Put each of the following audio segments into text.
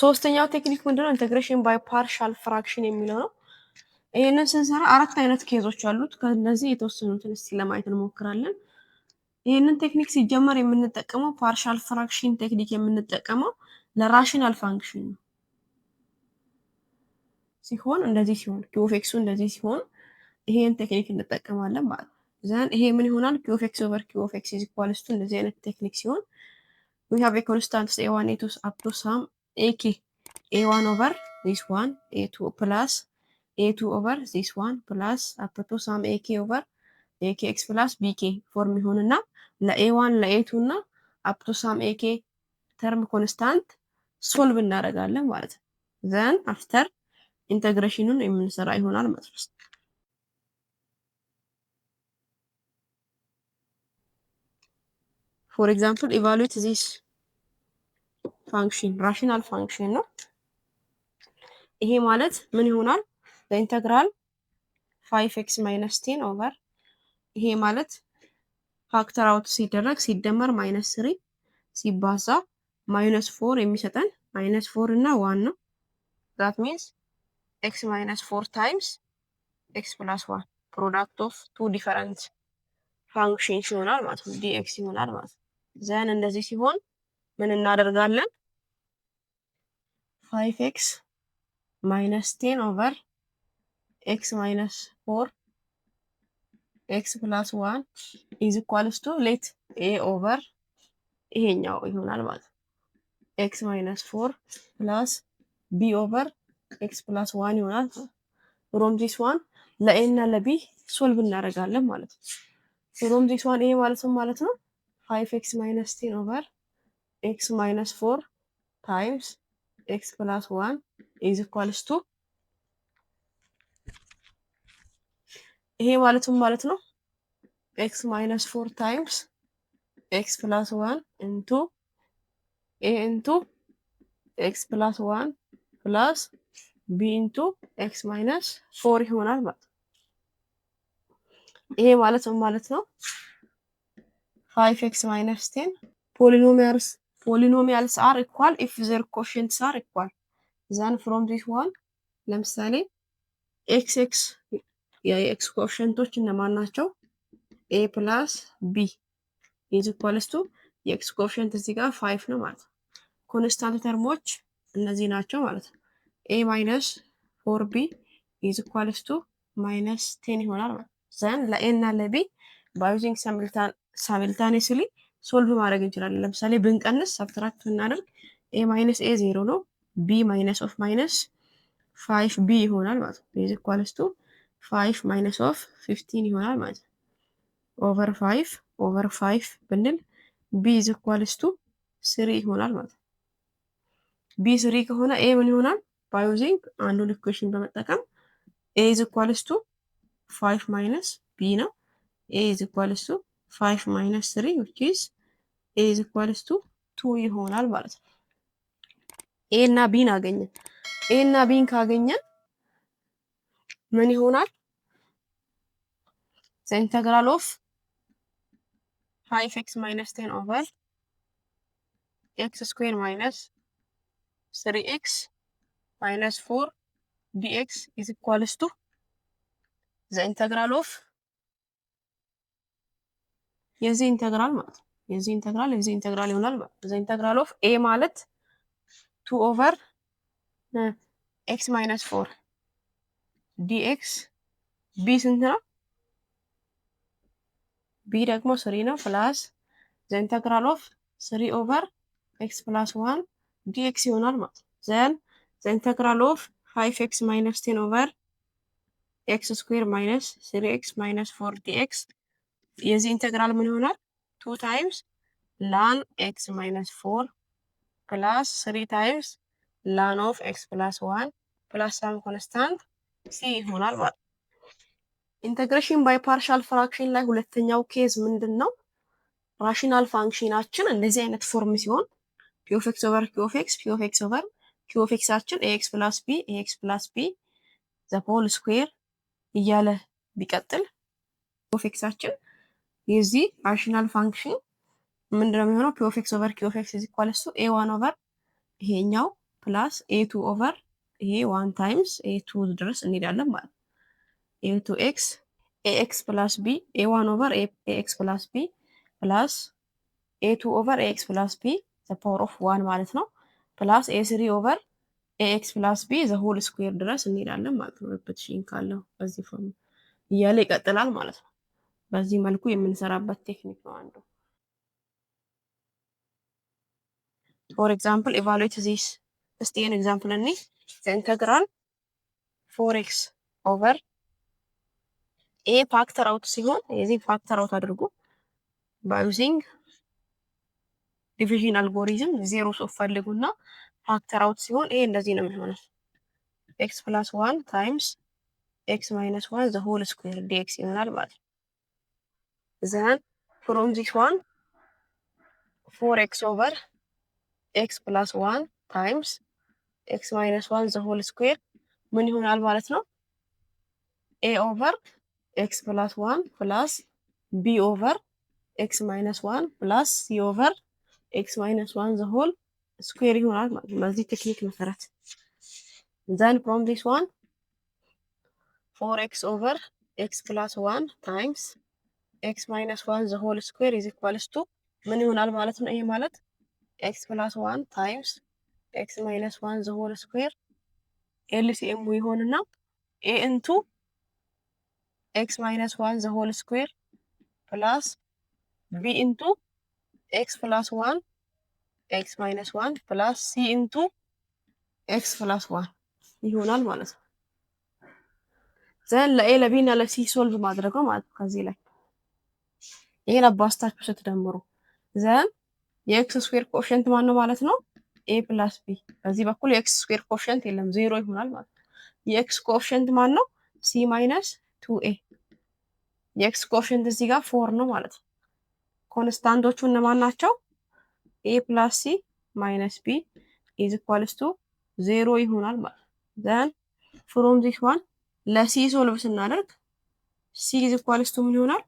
ሶስተኛው ቴክኒክ ምንድነው? ኢንተግሬሽን ባይ ፓርሻል ፍራክሽን የሚለው ነው። ይሄንን ስንሰራ አራት አይነት ኬዞች አሉት። ከነዚህ የተወሰኑትን እስቲ ለማየት እንሞክራለን። ይሄንን ቴክኒክ ሲጀመር የምንጠቀመው ፓርሻል ፍራክሽን ቴክኒክ የምንጠቀመው ለራሽናል ፋንክሽን ነው ሲሆን እንደዚህ ሲሆን q of x እንደዚህ ሲሆን ይሄን ቴክኒክ እንጠቀማለን ማለት ነው። ዘን ይሄ ምን ይሆናል? q of x over q of x is equals to እንደዚህ አይነት ቴክኒክ ሲሆን we have a constant a1 a2 up to some ak a1 over this one a2 plus a2 over this one plus up to some ak over akx plus bk ፎርም ይሆንና ለa1 ለa2 እና up to some ak ተርም ኮንስታንት ሶልቭ እናደርጋለን ማለት ነው። ዘን አፍተር ኢንተግሬሽኑን የምንሰራ ይሆናል ማለት ነው። for example evaluate this function rational function ነው። ይሄ ማለት ምን ይሆናል? the integral 5x minus 10 over ይሄ ማለት ፋክተር አውት ሲደረግ ሲደመር -3 ሲባዛ -4 የሚሰጠን -4 እና 1 ነው። that means x minus 4 times x plus 1 product of two different functions ይሆናል ማለት ነው። dx ይሆናል ማለት ነው። ዘን እንደዚህ ሲሆን ምን እናደርጋለን? 5x minus 10 over x minus 4 x plus 1 is equals to let a over ይሄኛው ይሆናል ማለት ነው። x minus 4 plus b over x plus 1 ይሆናል። from this one ለa እና ለb ሶልቭ እናደርጋለን ማለት ነው። from this one ይሄ ማለት ነው 5x minus 10 over x minus 4 times x plus 1 is equals to ይሄ ማለት ነው x minus 4 times x plus 1 into a into x plus 1 plus b into x minus 4 ይሆናል ማለት ነው። ይሄ ማለት ነው 5x minus 10 polynomials are equal if their quotients are equal. then from this one ለምሳሌ xx የx ኮኤፊሺየንቶች እነማን ናቸው? a plus b is equals to የx ኮኤፊሺየንት እዚህ ጋር 5 ነው ማለት ነው። ኮንስታንት ተርሞች እነዚህ ናቸው ማለት ነው። a minus 4b is equals to minus 10 ይሆናል ማለት ነው። ዘን ለa እና ለb by using simultaneously ሶልቭ ማድረግ እንችላለን። ለምሳሌ ብንቀንስ ሰብትራክት ብናደርግ a minus a 0 ነው b minus of minus 5b ይሆናል ማለት ነው። is equals to 5 minus of 15 ይሆናል ማለት ነው። over 5 ብንል b is equals to 3 ይሆናል ማለት ነው። b 3 ከሆነ a ምን ይሆናል? by using አንዱን ኢኩዌሽን በመጠቀም a is equals to 5 minus b ነው። a is equals to 5 minus 3 which is a is equals to 2 ይሆናል ማለት ነው። a እና b አገኘን። a እና b ካገኘን ምን ይሆናል? the integral of 5x minus 10 over x square minus 3x minus 4 dx is equals to the integral of የዚህ ኢንተግራል ማለት የዚህ ኢንተግራል ይሆናል ማለት the integral of a ማለት 2 over x minus 4 dx b ስንት ነው? b ደግሞ 3 ነው ፕላስ the integral of 3 over x plus 1 dx ይሆናል ማለት ነው። then the integral of 5x minus 10 over x square minus 3x minus 4 dx የዚህ ኢንተግራል ምን ይሆናል? 2 times ln x minus 4 plus 3 times ln of x plus 1 plus some constant c ይሆናል ማለት ነው። ኢንተግሬሽን ባይ ፓርሻል ፍራክሽን ላይ ሁለተኛው ኬዝ ምንድነው? ራሽናል ፋንክሽናችን እንደዚህ አይነት ፎርም ሲሆን p of x over q of x p of x over q of x አችን ax plus b the whole square እያለ ቢቀጥል p of x አችን የዚህ ራሽናል ፋንክሽን ምንድነው የሚሆነው? p of x over q of x is equals to a1 over ይሄኛው ፕላስ ኤ2 ኦቨር ይሄ 1 ታይምስ ኤ2 ድረስ እንሄዳለን ማለት ነው። ኤ2 ኤክስ ኤክስ ፕላስ ቢ ኤ1 ኦቨር ኤክስ ፕላስ ቢ ፕላስ ኤ2 ኦቨር ኤክስ ፕላስ ቢ ዘ ፓወር ኦፍ 1 ማለት ነው። ፕላስ ኤ3 ኦቨር ኤክስ ፕላስ ቢ ዘ ሆል ስኩዌር ድረስ እንሄዳለን ማለት ነው። ሪፒቲሽን ካለው በዚህ ፎርም እያለ ይቀጥላል ማለት ነው። በዚህ መልኩ የምንሰራበት ቴክኒክ ነው አንዱ። ፎር ኤግዛምፕል ኢቫሉዌት ዚስ እስቲ ይህን ኤግዛምፕል እኔ ኢንተግራል 4x ኦቨር ኤ ፋክተር አውት ሲሆን የዚህ ፋክተር አውት አድርጉ ባዩዚንግ ዲቪዥን አልጎሪዝም ዜሮ ሶፍ ፈልጉና ፋክተር አውት ሲሆን ይሄ እንደዚህ ነው የሚሆነው ኤክስ ፕላስ 1 ታይምስ ኤክስ ማይነስ 1 ዘ ሆል ስኩዌር ዲኤክስ ይሆናል ማለት ነው። ዘን ፍሮም ዚስ ዋን 4x ኦቨር ኤክስ ፕላስ 1 ታይምስ ኤክስ ማይነስ 1 ዘ ሆል ስኩዌር ምን ይሆናል ማለት ነው? ኤ ኦቨር ኤክስ ፕላስ 1 ፕላስ ቢ ኦቨር ኤክስ ማይነስ 1 ፕላስ ሲ ኦቨር ኤክስ ማይነስ 1 ዘ ሆል ስኩዌር ይሆናል ማለት ነው። በዚህ ቴክኒክ መሰረት ዘን ፍሮም ዚስ ዋን 4x ኦቨር ኤክስ ፕላስ 1 ታይምስ ኤክስ ማይነስ 1 ዘ ሆል ስኩዌር ኢዝ ኢኳልስ ቱ ምን ይሆናል ማለት ነው? ይሄ ማለት ኤክስ ፕላስ 1 ታይምስ ኤክስ ማይነስ 1 ዘ ሆል ስኩዌር ኤልሲኤሙ ይሆንና ኤ ኢንቱ ኤክስ ማይነስ 1 ዘ ሆል ስኩዌር ፕላስ ቢ ኢንቱ ኤክስ ፕላስ 1 ኤክስ ማይነስ 1 ፕላስ ሲ ኢንቱ ኤክስ ፕላስ 1 ይሆናል ማለት ነው። ዘን ለኤ ለቢ እና ለሲ ሶልቭ ማድረገው ማለት ነው። ከዚህ ላይ ይሄን አባስታችሁ ስትደምሩ ዘን የኤክስ ስኩዌር ኮኤፊሽንት ማን ነው ማለት ነው? ኤ ፕላስ ቢ። በዚህ በኩል የኤክስ ስኩዌር ኮኤፊሽንት የለም ዜሮ ይሆናል ማለት ነው። የኤክስ ኮኤፊሽንት ማን ነው? ሲ ማይነስ 2ኤ። የኤክስ ኮኤፊሽንት እዚህ ጋር 4 ነው ማለት ነው። ኮንስታንቶቹ እነማን ናቸው? ኤ ፕላስ ሲ ማይነስ ቢ ኢዝ ኢኳልስ ቱ 0 ይሆናል ማለት ነው። ዘን ፍሮም ዚስ ዋን ለሲ ሶልቭ ስናደርግ ሲ ኢዝ ኢኳልስ ቱ ምን ይሆናል?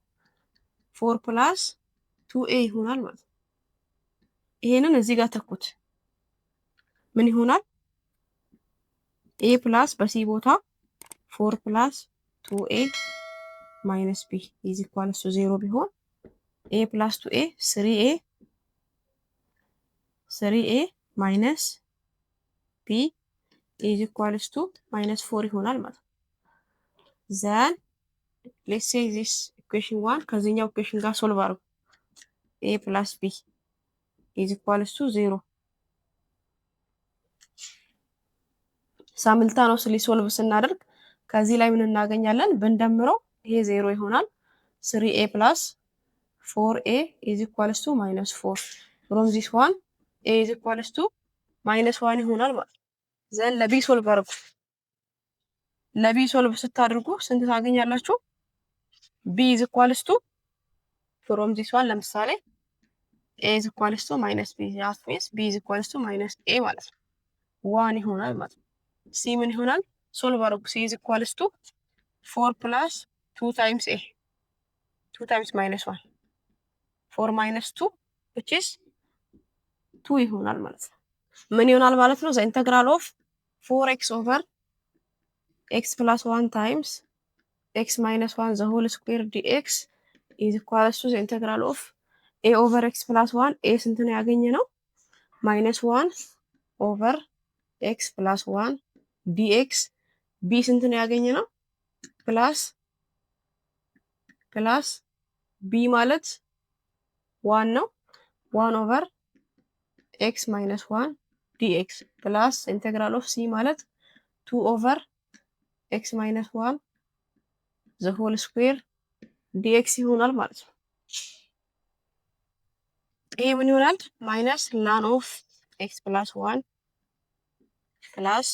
4 ፕላስ 2ኤ ይሆናል ማለት ነው። ይሄንን እዚህ ጋር ተኩት ምን ይሆናል? ኤ ፕላስ በሲ ቦታ 4 ፕላስ 2ኤ ማይነስ ቢ ኢዝ ኢኳልስ ቱ 0 ቢሆን ኤ ፕላስ 2ኤ 3ኤ ማይነስ ቢ ኢዝ ኢኳልስ ቱ ማይነስ 4 ይሆናል ማለት ነው። ዘን ሌትስ ሴይ ዚስ ኢኩዌሽን 1 ከዚህኛው ኢኩዌሽን ጋር ሶልቭ አድርጉ ኤ ፕላስ ቢ ኢዝ ኢኳልስ ቱ 0 ሳምልታኖስሊ ሶልቭ ስናደርግ ከዚህ ላይ ምን እናገኛለን? ብንደምረው ይሄ 0 ይሆናል። 3a ፕላስ 4a ኢዝ ኢኳልስ ቱ ማይነስ 4 ፍሮም ዚስ ዋን a ኢዝ ኢኳልስ ቱ ማይነስ 1 ይሆናል ማለት ነው። ዘን ለቢ ሶልቭ አድርጉ። ለቢ ሶልቭ ስታደርጉ ስንት ታገኛላችሁ? b ኢዝ ኢኳልስ ቱ ፍሮም ዚስ ዋን ለምሳሌ a ኢዝ ኢኳልስ ቱ ማይነስ b ዛት ሚንስ b ኢዝ ኢኳልስ ቱ ማይነስ a ማለት ነው 1 ይሆናል ማለት ነው። ሲ ምን ይሆናል? ሶልቭ አድርጉ። ሲ ኢዝ ኢኳልስ ቱ 4 ፕላስ 2 ታይምስ ኤ 2 ታይምስ ማይነስ 1 4 ማይነስ 2 which is 2 ይሆናል ማለት ነው። ምን ይሆናል ማለት ነው? ዘ ኢንተግራል ኦፍ 4x ኦቨር x ፕላስ 1 ታይምስ x ማይነስ 1 ዘ ሆል ስኩዌር dx ኢዝ ኢኳልስ ቱ ዘ ኢንተግራል ኦፍ a ኦቨር x ፕላስ 1 a ስንት ነው ያገኘ ነው? ማይነስ 1 ኦቨር x ፕላስ 1 dx b ስንት ነው ያገኘ ነው? ፕላስ b ማለት 1 ነው 1 ኦቨር x ማይነስ 1 dx ፕላስ ኢንተግራል ኦፍ c ማለት 2 ኦቨር x ማይነስ 1 ዘ ሆል ስኩዌር dx ይሆናል ማለት ነው። ይሄ ምን ይሆናል? ማይነስ ላን ኦፍ x ፕላስ 1 ፕላስ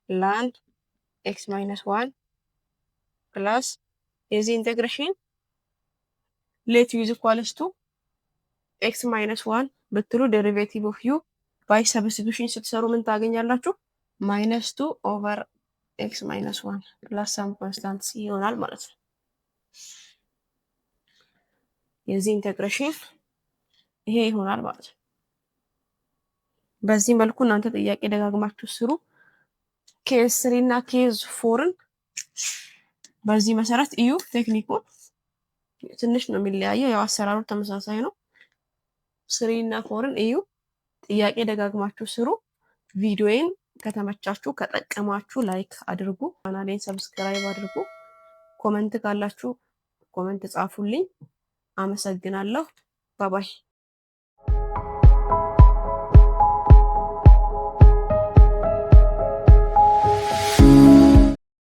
ላን x ማይነስ 1 ፕላስ የዚህ ኢንቴግሬሽን ሌት ዩ ኢዝ ኢኳልስ ቱ x ማይነስ 1 ብትሉ ዴሪቬቲቭ ኦፍ ዩ ባይ ሰብስቲቱሽን ስትሰሩ ምን ታገኛላችሁ? ማይነስ 2 ኦቨር x ማይነስ 1 ፕላስ ሳም ኮንስታንት c ይሆናል ማለት ነው። የዚህ ኢንቴግሬሽን ይሄ ይሆናል ማለት ነው። በዚህ መልኩ እናንተ ጥያቄ ደጋግማችሁ ስሩ። ኬዝ 3 እና ኬዝ 4ን በዚህ መሰረት እዩ። ቴክኒኩን ትንሽ ነው የሚለያየው፣ ያው አሰራሩ ተመሳሳይ ነው። 3 እና 4ን እዩ። ጥያቄ ደጋግማችሁ ስሩ። ቪዲዮዬን ከተመቻችሁ ከጠቀማችሁ ላይክ አድርጉ፣ ቻናሌን ሰብስክራይብ አድርጉ። ኮመንት ካላችሁ ኮመንት ጻፉልኝ። አመሰግናለሁ። ባባይ